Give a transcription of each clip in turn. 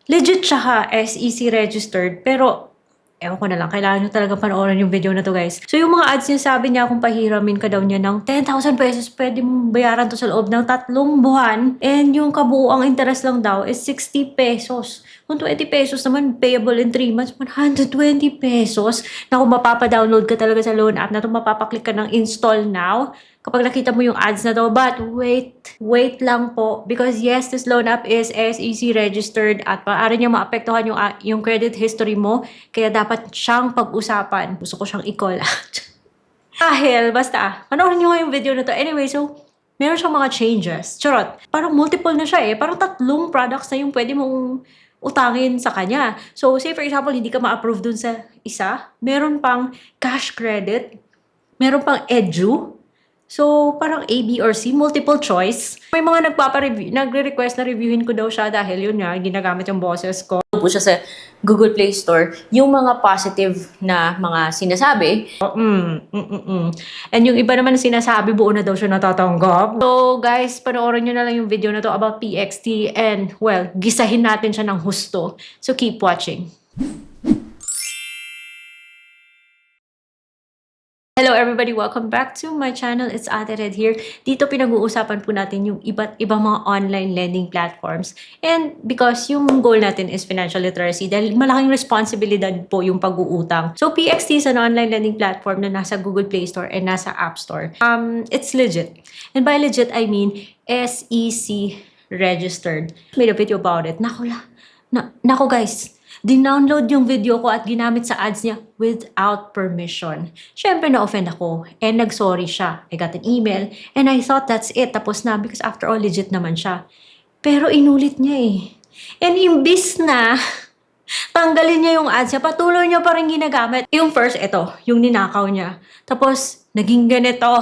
Legit siya ha, SEC registered, pero ewan ko na lang, kailangan nyo talaga panoorin yung video na to guys. So yung mga ads niya, sabi niya kung pahiramin ka daw niya ng 10,000 pesos, pwede mong bayaran to sa loob ng 3 buwan. And yung kabuuang interest lang daw is 60 pesos. Kung 20 pesos naman, payable in 3 months, 120 pesos. Na kung mapapadownload ka talaga sa loan app na to, mapapaklik ka ng install now. Kapag nakita mo yung ads na to, but wait lang po. Because yes, this loan app is SEC registered at maaari niya maapektuhan yung credit history mo. Kaya dapat siyang pag-usapan. Gusto ko siyang i-call out. Dahil, basta, panoorin niyo nga yung video na to. Anyway, so, meron siyang mga changes. Charot. Parang multiple na siya eh. Parang 3 products na yung pwede mong utangin sa kanya. So, say for example, hindi ka ma-approve dun sa isa. Meron pang cash credit. Meron pang edu. So, parang A, B, or C, multiple choice. May mga nagre-request na reviewin ko daw siya dahil yun nga, ginagamit yung boses ko. Po siya sa Google Play Store, yung mga positive na mga sinasabi. And yung iba naman na sinasabi, buo na daw siya natatanggap. So, guys, panoorin nyo na lang yung video na to about PXT and, well, gisahin natin siya ng husto. So, keep watching. Hello everybody! Welcome back to my channel. It's Ate Red here. Dito pinag-uusapan po natin yung iba't ibang mga online lending platforms. And because yung goal natin is financial literacy dahil malaking responsibilidad po yung pag-uutang. So PXT is an online lending platform na nasa Google Play Store and nasa App Store. It's legit. And by legit, I mean SEC registered. Made a video about it. Nako guys! Dinownload yung video ko at ginamit sa ads niya without permission. Syempre na-offend ako and nag-sorry siya. I got an email and I thought that's it. Tapos na because after all, legit naman siya. Pero inulit niya eh. And imbis na tanggalin niya yung ads niya, patuloy niya pa rin ginagamit. Yung first, ito, yung ninakaw niya. Tapos, naging ganito.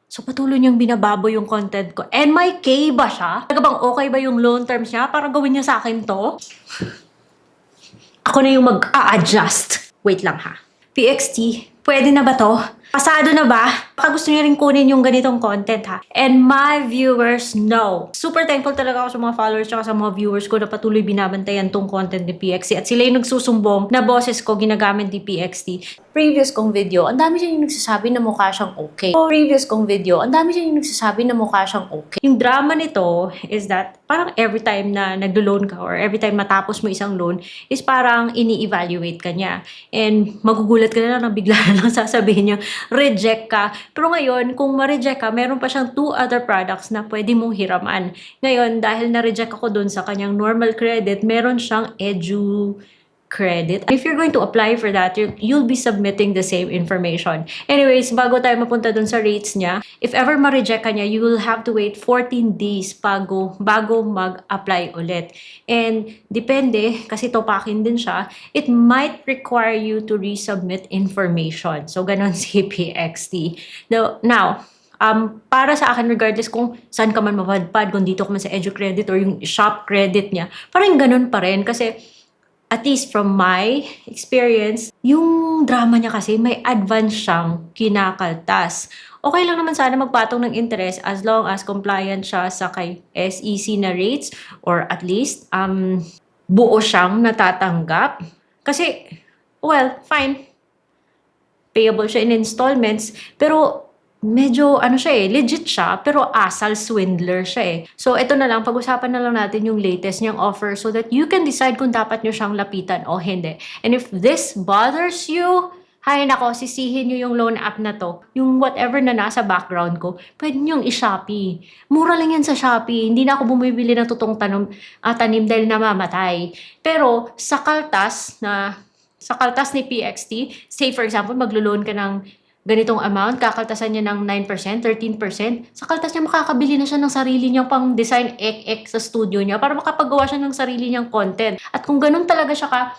So, patuloy niyang binababo yung content ko. And may K ba siya? Talaga bang okay ba yung loan terms niya para gawin niya sa akin to? Ako na yung mag-a-adjust. Wait lang ha. PXT, pwede na ba to? Pasado na ba? Baka gusto niyo rin kunin yung ganitong content ha. And my viewers know. Super thankful talaga ako sa mga followers at sa mga viewers ko na patuloy binabantayan tong content ni PXT. At sila yung nagsusumbong na boses ko ginagamit ni PXT. Previous kong video, ang dami siya yung nagsasabi na mukha siyang okay. Previous kong video, ang dami siya yung nagsasabi na mukha siyang okay. Yung drama nito is that parang every time na naglo-loan ka or every time matapos mo isang loan is parang ini-evaluate ka niya. And magugulat ka na lang bigla na lang sasabihin niya, reject ka. Pero ngayon, kung ma-reject ka, meron pa siyang 2 other products na pwede mong hiraman. Ngayon, dahil na-reject ako dun sa kanyang normal credit, meron siyang edu credit. If you're going to apply for that, you'll be submitting the same information. Anyways, bago tayo mapunta dun sa rates niya, if ever ma-reject ka niya, you will have to wait 14 days bago mag-apply ulit. And depende, kasi topakin din siya, it might require you to resubmit information. So, ganon si PXT. Now, para sa akin, regardless kung saan ka man mapadpad, kung dito ka man sa EduCredit or yung shop credit niya, parang ganun pa rin. Kasi at least from my experience, yung drama niya kasi may advance siyang kinakaltas. Okay lang naman sana magpatong ng interest as long as compliant siya sa kay SEC na rates or at least buo siyang natatanggap. Kasi, well, fine. Payable siya in installments, pero medyo legit siya, pero asal swindler siya eh. So, ito na lang, pag-usapan na lang natin yung latest niyang offer so that you can decide kung dapat niyo siyang lapitan o hindi. And if this bothers you, hay nako, sisihin niyo yung loan app na to. Yung whatever na nasa background ko, pwede niyong i-Shopee. Mura lang yan sa Shopee. Hindi na ako bumibili ng totoong tanim dahil namamatay. Pero sa kaltas ni PXT, say for example, maglo-loan ka ng ganitong amount, kakaltasan niya ng 9%, 13%. Sa kaltas niya, makakabili na siya ng sarili niyang pang-design ek sa studio niya para makapagawa siya ng sarili niyang content. At kung ganun talaga siya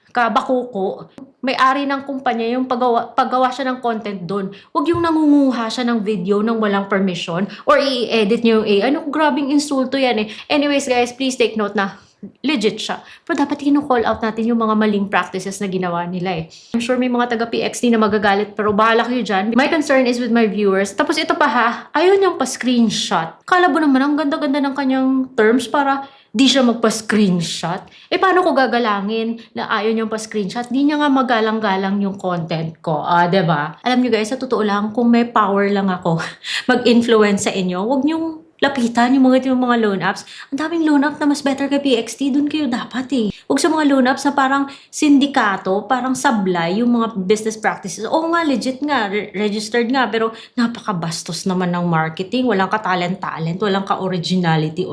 kabakuko, may-ari ng kumpanya yung paggawa siya ng content doon. Huwag yung nangunguha siya ng video nang walang permission or i-edit niyo yung AI. Grabing insulto yan eh. Anyways guys, please take note na legit siya. Pero dapat call out natin yung mga maling practices na ginawa nila eh. I'm sure may mga taga-PXT na magagalit pero bahala kayo dyan. My concern is with my viewers. Tapos ito pa ha, ayaw niyang pa-screenshot. Kala mo naman ang ganda-ganda ng kanyang terms para di siya magpa-screenshot. Paano ko gagalangin na ayaw niyang pa-screenshot? Di niya nga magalang-galang yung content ko. 'Di ba? Alam niyo guys, sa totoo lang, kung may power lang ako mag-influence sa inyo, wag niyong lapitan yung mga loan apps. Ang daming loan app na mas better kay PXT. Doon kayo dapat Huwag sa mga loan apps na parang sindikato, parang sablay yung mga business practices. Oo nga, legit nga, registered nga, pero napakabastos naman ng marketing. Walang ka-talent-talent, walang ka-originality.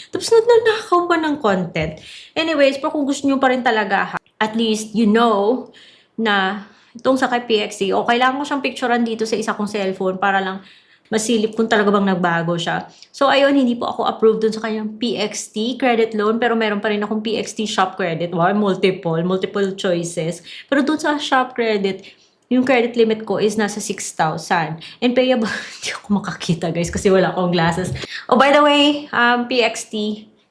Tapos nagnanakaw pa ng content. Anyways, pero kung gusto nyo pa rin talaga, at least you know na itong sa kay PXT, o kailangan ko siyang picturean dito sa isa kong cellphone para lang masilip kung talaga bang nagbago siya. So, ayun, hindi po ako approved dun sa kanyang PXT credit loan, pero meron pa rin akong PXT shop credit. Wow, multiple choices. Pero dun sa shop credit, yung credit limit ko is nasa 6,000. And payable, hindi ako makakita guys kasi wala akong glasses. Oh, by the way, PXT,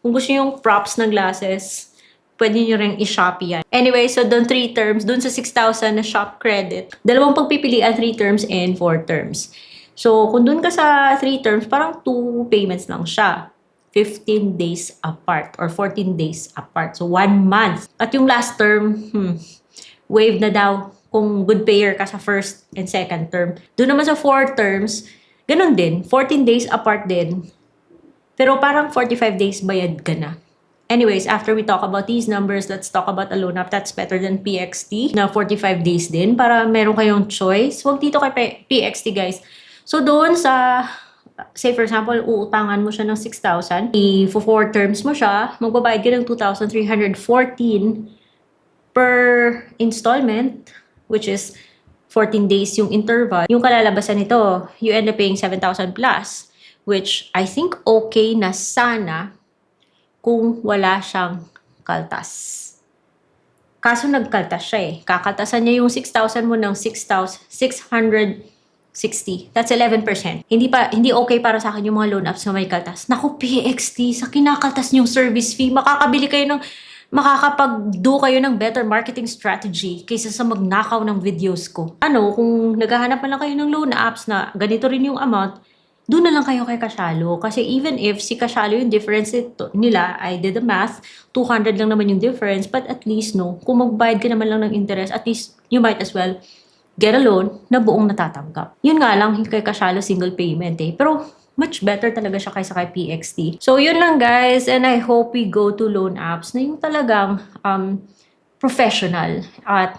kung gusto nyo yung props ng glasses, pwede nyo rin i-shopee yan. Anyway, so doon 3 terms, doon sa 6,000 na shop credit, dalawang pagpipilian, 3 terms and 4 terms. So, kung dun ka sa 3 terms, parang 2 payments lang siya. 15 days apart or 14 days apart. So, 1 month. At yung last term, wave na daw kung good payer ka sa first and second term. Doon naman sa 4 terms, ganun din. 14 days apart din. Pero parang 45 days bayad ka na. Anyways, after we talk about these numbers, let's talk about a loan app that's better than PXT na 45 days din para meron kayong choice. Huwag dito kay PXT guys. So, doon sa, say for example, uutangan mo siya ng 6,000, i-4 terms mo siya, magbabayad ka ng 2,314 per installment, which is 14 days yung interval. Yung kalalabasan nito, you end up paying 7,000 plus, which I think okay na sana kung wala siyang kaltas. Kaso nagkaltas siya Kakaltasan niya yung 6,000 mo ng 6,660. That's 11%. Hindi okay para sa akin yung mga loan apps na may kaltas. Naku, PXT, sa kinakaltas niyong service fee, makakapag-do kayo ng better marketing strategy kaysa sa magnakaw ng videos ko. Kung naghahanap na lang kayo ng loan apps na ganito rin yung amount, doon na lang kayo kay Kashalo. Kasi even if si Kashalo yung difference nila, I did the math, 200 lang naman yung difference, but at least kung magbayad ka naman lang ng interest, at least you might as well get a loan na buong natatanggap. Yun nga lang, kay Kashalo single payment Pero much better talaga siya kaysa kay PXT. So yun lang guys, and I hope we go to loan apps na yung talagang professional at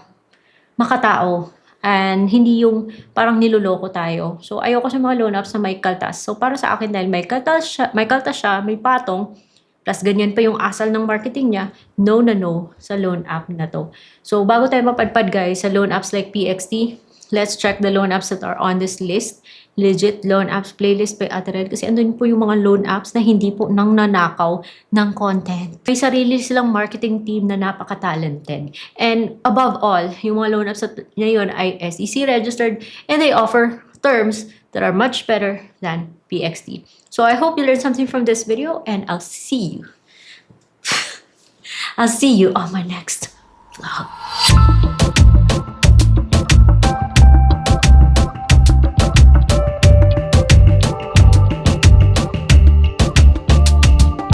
makatao. And hindi yung parang niloloko tayo. So ayoko sa mga loan apps na may kaltas. So para sa akin dahil may kaltas siya, may patong, plus ganyan pa yung asal ng marketing niya, no sa loan app na to. So bago tayo mapadpad guys sa loan apps like PXT, let's check the loan apps that are on this list. Legit loan apps playlist by Ate Red kasi andun po yung mga loan apps na hindi po nang nanakaw ng content. May sarili silang marketing team na napaka-talented. And above all, yung mga loan apps ngayon ay SEC registered and they offer terms that are much better than PXT. So I hope you learned something from this video and I'll see you. I'll see you on my next vlog.